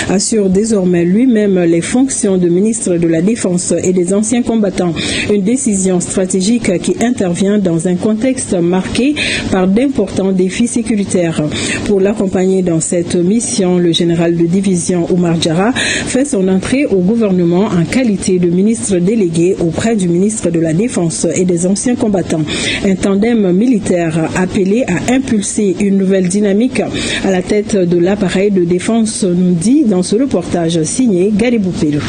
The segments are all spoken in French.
assure désormais lui-même les fonctions de ministre de la Défense et des anciens combattants. Une décision stratégique qui intervient dans un contexte marqué par d'importants défis sécuritaires. Pour l'accompagner dans cette mission, le général de division Oumar Diarra fait son entrée au gouvernement en qualité de ministre délégué auprès du ministre de la Défense et des anciens combattants. Un tandem militaire appelé à impulser une nouvelle dynamique à la tête de l'appareil de défense, nous dit dans ce reportage signé Garibou Pelou.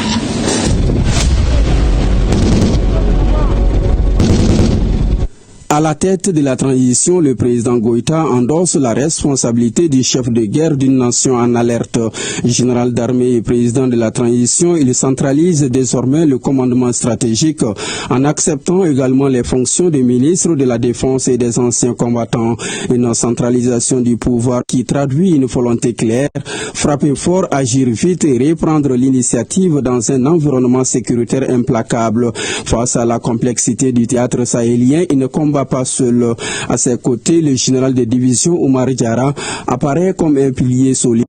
À la tête de la transition, le président Goïta endosse la responsabilité du chef de guerre d'une nation en alerte. Général d'armée et président de la transition, il centralise désormais le commandement stratégique en acceptant également les fonctions de ministre de la Défense et des anciens combattants. Une centralisation du pouvoir qui traduit une volonté claire, frapper fort, agir vite et reprendre l'initiative dans un environnement sécuritaire implacable. Face à la complexité du théâtre sahélien, il ne combat pas seul. À ses côtés, le général de division Oumar Diarra apparaît comme un pilier solide.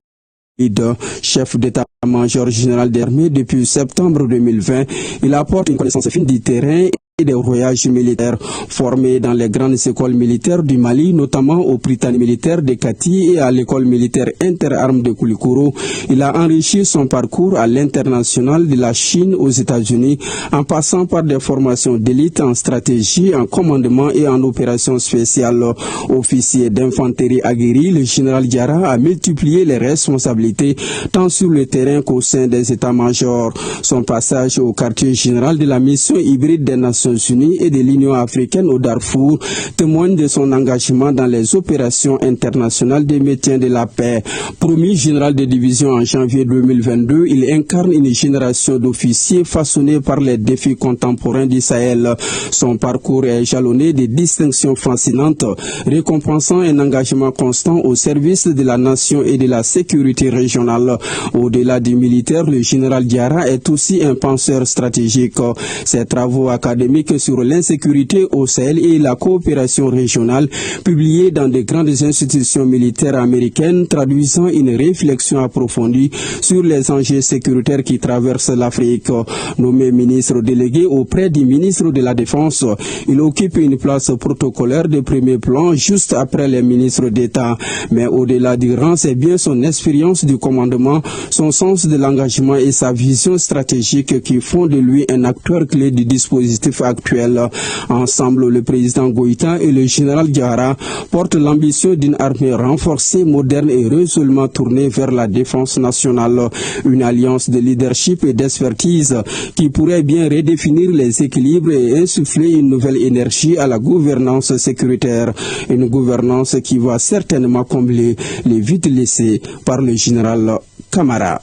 Chef d'état-major général d'armée depuis septembre 2020, il apporte une connaissance fine du terrain et des rouages militaires. Formé dans les grandes écoles militaires du Mali, notamment au Prytanée militaire de Kati et à l'école militaire interarmes de Koulikoro, il a enrichi son parcours à l'international de la Chine aux États-Unis, en passant par des formations d'élite en stratégie, en commandement et en opérations spéciales. Officier d'infanterie aguerri, le général Diarra a multiplié les responsabilités tant sur le terrain qu'au sein des états-majors. Son passage au quartier général de la mission hybride des Nations Unies et de l'Union africaine au Darfour témoigne de son engagement dans les opérations internationales de maintien de la paix. Promu général de division en janvier 2022, il incarne une génération d'officiers façonnés par les défis contemporains du Sahel. Son parcours est jalonné de distinctions fascinantes, récompensant un engagement constant au service de la nation et de la sécurité régionale. Au-delà du militaire, le général Diarra est aussi un penseur stratégique. Ses travaux académiques sur l'insécurité au Sahel et la coopération régionale, publiés dans de grandes institutions militaires américaines, traduisant une réflexion approfondie sur les enjeux sécuritaires qui traversent l'Afrique. Nommé ministre délégué auprès du ministre de la Défense, il occupe une place protocolaire de premier plan juste après les ministres d'État. Mais au-delà du rang, c'est bien son expérience du commandement, son sens de l'engagement et sa vision stratégique qui font de lui un acteur clé du dispositif actuel. Ensemble, le président Goïta et le général Diarra portent l'ambition d'une armée renforcée, moderne et résolument tournée vers la défense nationale. Une alliance de leadership et d'expertise qui pourrait bien redéfinir les équilibres et insuffler une nouvelle énergie à la gouvernance sécuritaire. Une gouvernance qui va certainement combler les vides laissés par le général Camara.